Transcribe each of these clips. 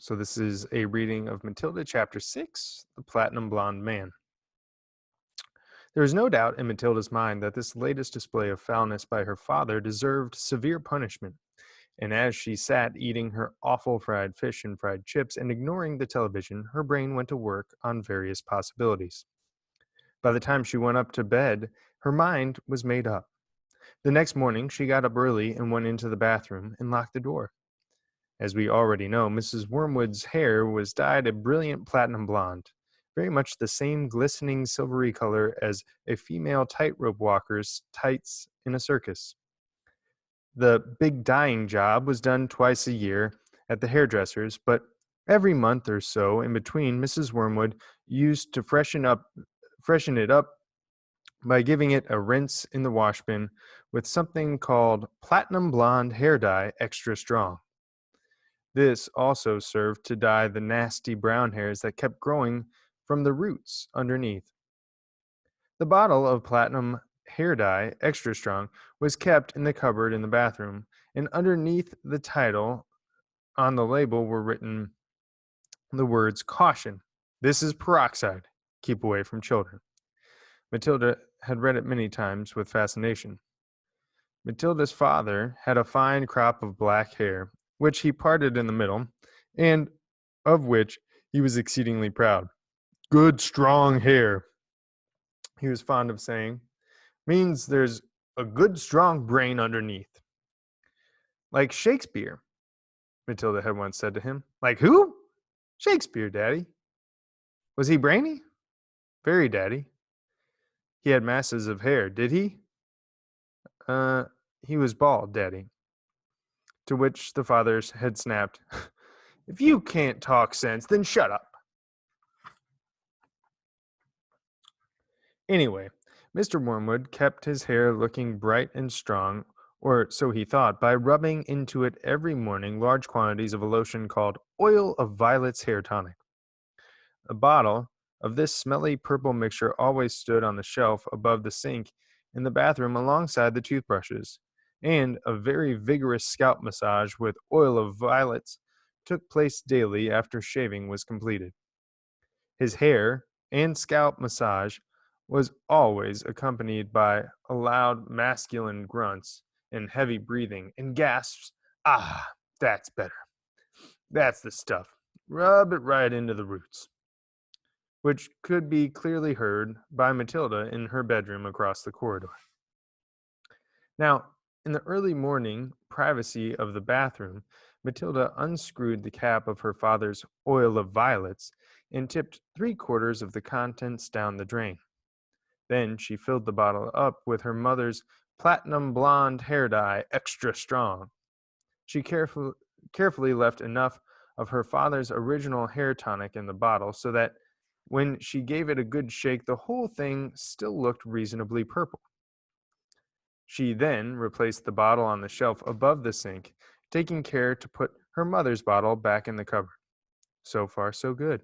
So this is a reading of Matilda, Chapter 6, The Platinum Blonde Man. There is no doubt in Matilda's mind that this latest display of foulness by her father deserved severe punishment, and as she sat eating her awful fried fish and fried chips and ignoring the television, her brain went to work on various possibilities. By the time she went up to bed, her mind was made up. The next morning, she got up early and went into the bathroom and locked the door. As we already know, Mrs. Wormwood's hair was dyed a brilliant platinum blonde, very much the same glistening silvery color as a female tightrope walker's tights in a circus. The big dyeing job was done twice a year at the hairdresser's, but every month or so in between, Mrs. Wormwood used to freshen it up by giving it a rinse in the washbin with something called platinum blonde hair dye extra strong. This also served to dye the nasty brown hairs that kept growing from the roots underneath. The bottle of platinum hair dye, extra strong, was kept in the cupboard in the bathroom, and underneath the title on the label were written the words "Caution. This is peroxide. Keep away from children." Matilda had read it many times with fascination. Matilda's father had a fine crop of black hair, which he parted in the middle, and of which he was exceedingly proud. "Good, strong hair," he was fond of saying, "means there's a good, strong brain underneath." "Like Shakespeare," Matilda had once said to him. "Like who?" "Shakespeare, Daddy." "Was he brainy?" "Very, Daddy." "He had masses of hair, did he?" Uh, he was bald, Daddy." To which the father had snapped, "If you can't talk sense, then shut up." Anyway, Mr. Wormwood kept his hair looking bright and strong, or so he thought, by rubbing into it every morning large quantities of a lotion called Oil of Violets Hair Tonic. A bottle of this smelly purple mixture always stood on the shelf above the sink in the bathroom alongside the toothbrushes, and a very vigorous scalp massage with oil of violets took place daily after shaving was completed. His hair and scalp massage was always accompanied by loud masculine grunts and heavy breathing and gasps. "Ah, that's better. That's the stuff. Rub it right into the roots," which could be clearly heard by Matilda in her bedroom across the corridor. Now, in the early morning privacy of the bathroom, Matilda unscrewed the cap of her father's oil of violets and tipped 3/4 of the contents down the drain. Then she filled the bottle up with her mother's platinum blonde hair dye, extra strong. She carefully left enough of her father's original hair tonic in the bottle so that when she gave it a good shake, the whole thing still looked reasonably purple. She then replaced the bottle on the shelf above the sink, taking care to put her mother's bottle back in the cupboard. So far, so good.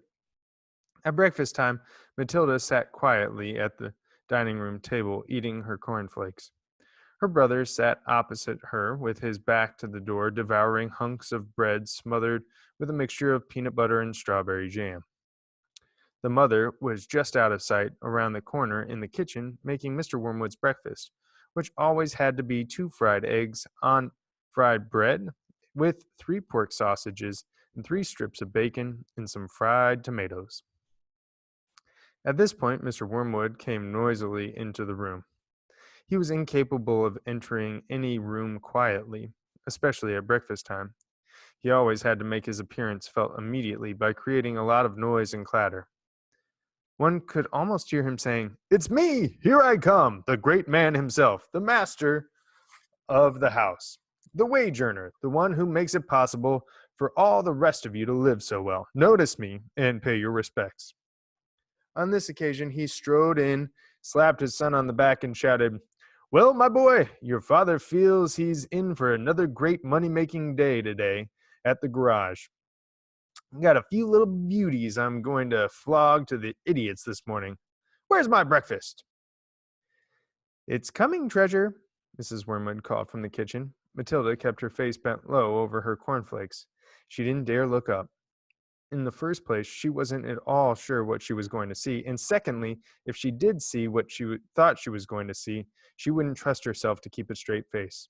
At breakfast time, Matilda sat quietly at the dining room table, eating her cornflakes. Her brother sat opposite her, with his back to the door, devouring hunks of bread smothered with a mixture of peanut butter and strawberry jam. The mother was just out of sight around the corner in the kitchen, making Mr. Wormwood's breakfast, which always had to be 2 fried eggs on fried bread with 3 pork sausages and 3 strips of bacon and some fried tomatoes. At this point, Mr. Wormwood came noisily into the room. He was incapable of entering any room quietly, especially at breakfast time. He always had to make his appearance felt immediately by creating a lot of noise and clatter. One could almost hear him saying, "It's me! Here I come! The great man himself, the master of the house, the wage earner, the one who makes it possible for all the rest of you to live so well. Notice me and pay your respects." On this occasion, he strode in, slapped his son on the back, and shouted, "Well, my boy, your father feels he's in for another great money-making day today at the garage. Got a few little beauties I'm going to flog to the idiots this morning. Where's my breakfast?" "It's coming, Treasure," Mrs. Wormwood called from the kitchen. Matilda kept her face bent low over her cornflakes. She didn't dare look up. In the first place, she wasn't at all sure what she was going to see. And secondly, if she did see what thought she was going to see, she wouldn't trust herself to keep a straight face.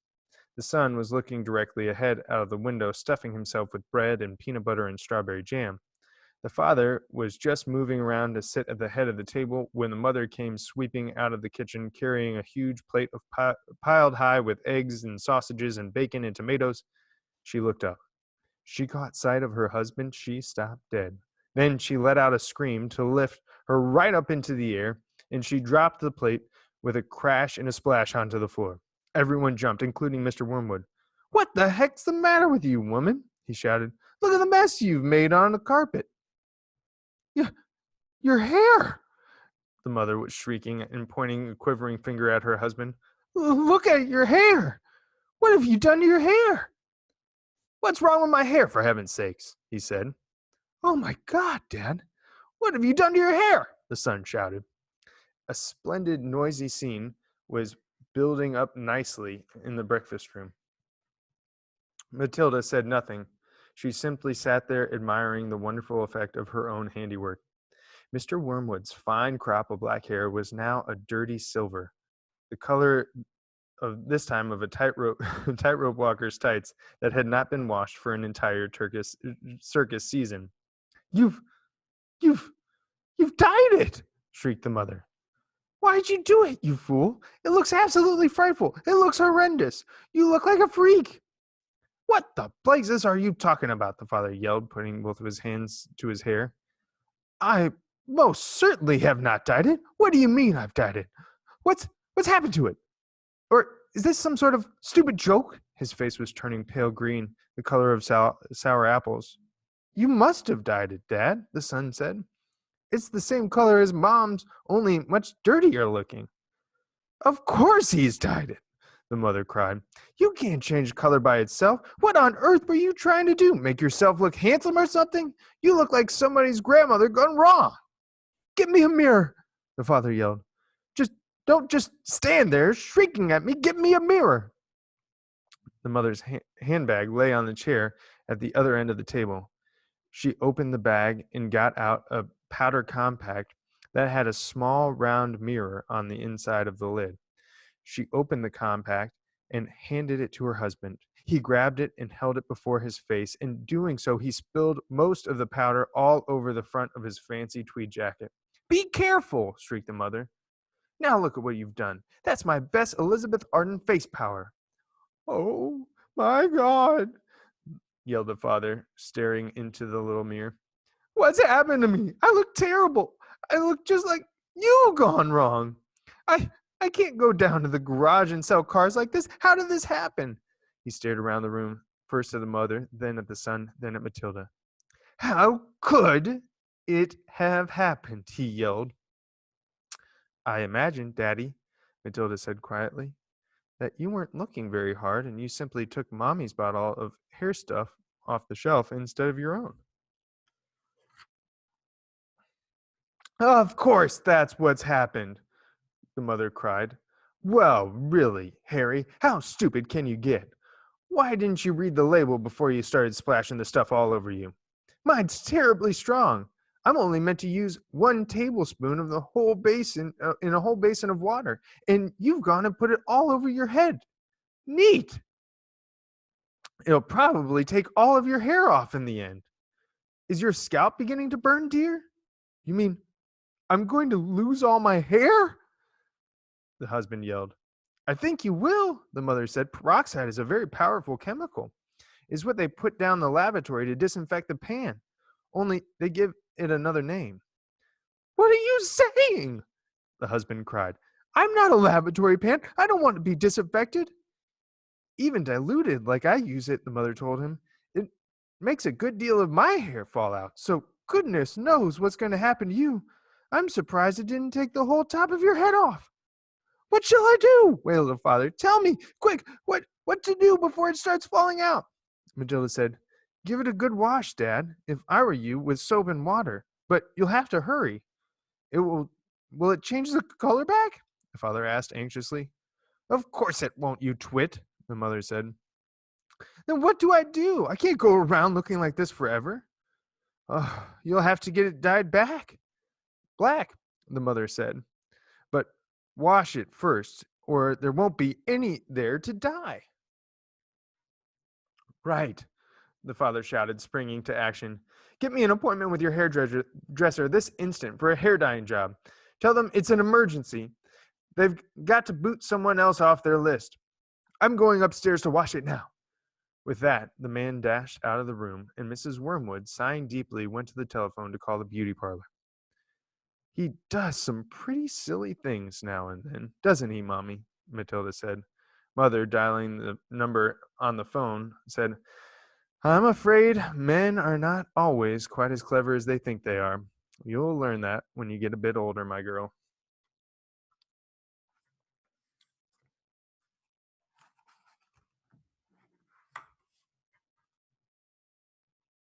The son was looking directly ahead out of the window, stuffing himself with bread and peanut butter and strawberry jam. The father was just moving around to sit at the head of the table when the mother came sweeping out of the kitchen, carrying a huge plate of piled high with eggs and sausages and bacon and tomatoes. She looked up. She caught sight of her husband. She stopped dead. Then she let out a scream to lift her right up into the air, and she dropped the plate with a crash and a splash onto the floor. Everyone jumped, including Mr. Wormwood. "What the heck's the matter with you, woman?" he shouted. "Look at the mess you've made on the carpet." "Y- Your hair!" the mother was shrieking and pointing a quivering finger at her husband. "Look at your hair! What have you done to your hair?" "What's wrong with my hair, for heaven's sakes?" he said. "Oh my God, Dad! What have you done to your hair?" the son shouted. A splendid, noisy scene was building up nicely in the breakfast room. Matilda said nothing. She simply sat there admiring the wonderful effect of her own handiwork. Mr. Wormwood's fine crop of black hair was now a dirty silver, the color of this time of a tightrope tightrope walker's tights that had not been washed for an entire circus season. "You've you've you've dyed it!" shrieked the mother. "Why'd you do it, you fool? It looks absolutely frightful. It looks horrendous. You look like a freak." "What the blazes are you talking about?" the father yelled, putting both of his hands to his hair. "I most certainly have not dyed it. What do you mean I've dyed it? What's happened to it? Or is this some sort of stupid joke?" His face was turning pale green, the color of sour apples. "You must have dyed it, Dad," the son said. "It's the same color as Mom's, only much dirtier looking." "Of course he's dyed it," the mother cried. "You can't change color by itself. What on earth were you trying to do? Make yourself look handsome or something? You look like somebody's grandmother gone wrong." "Get me a mirror," the father yelled. Don't just stand there shrieking at me. Get me a mirror." The mother's handbag lay on the chair at the other end of the table. She opened the bag and got out a powder compact that had a small round mirror on the inside of the lid. She opened the compact and handed it to her husband. He grabbed it and held it before his face. In doing so, he spilled most of the powder all over the front of his fancy tweed jacket. "Be careful!" shrieked the mother. "Now look at what you've done. That's my best Elizabeth Arden face powder." "Oh, my God!" yelled the father, staring into the little mirror. "What's happened to me? I look terrible. I look just like you gone wrong. I I can't go down to the garage and sell cars like this. How did this happen?" He stared around the room, first at the mother, then at the son, then at Matilda. "How could it have happened?" he yelled. "I imagine, Daddy," Matilda said quietly, "that you weren't looking very hard and you simply took Mommy's bottle of hair stuff off the shelf instead of your own." "Of course that's what's happened," the mother cried. "Well, really, Harry, how stupid can you get? Why didn't you read the label before you started splashing the stuff all over you? Mine's terribly strong. I'm only meant to use 1 tablespoon of the whole basin in a whole basin of water, and you've gone and put it all over your head. Neat. It'll probably take all of your hair off in the end. Is your scalp beginning to burn, dear? You mean I'm going to lose all my hair?" the husband yelled. "I think you will," the mother said. "Peroxide is a very powerful chemical. It's what they put down the lavatory to disinfect the pan. Only they give it another name." "What are you saying?" the husband cried. "I'm not a lavatory pan. I don't want to be disinfected." "Even diluted like I use it," the mother told him, "it makes a good deal of my hair fall out. So goodness knows what's going to happen to you. I'm surprised it didn't take the whole top of your head off." "What shall I do?" wailed the father. "Tell me, quick, what to do before it starts falling out?" Matilda said, "Give it a good wash, Dad, if I were you, with soap and water. But you'll have to hurry. It will it change the color back?" the father asked anxiously. "Of course it won't, you twit," the mother said. "Then what do? I can't go around looking like this forever." Oh, you'll have to get it dyed black, the mother said. But wash it first, or there won't be any there to dye. Right, the father shouted, springing to action. Get me an appointment with your hairdresser this instant for a hair dyeing job. Tell them it's an emergency. They've got to boot someone else off their list. I'm going upstairs to wash it now. With that, the man dashed out of the room, and Mrs. Wormwood, sighing deeply, went to the telephone to call the beauty parlor. He does some pretty silly things now and then, doesn't he, Mommy? Matilda said. Mother, dialing the number on the phone, said, I'm afraid men are not always quite as clever as they think they are. You'll learn that when you get a bit older, my girl.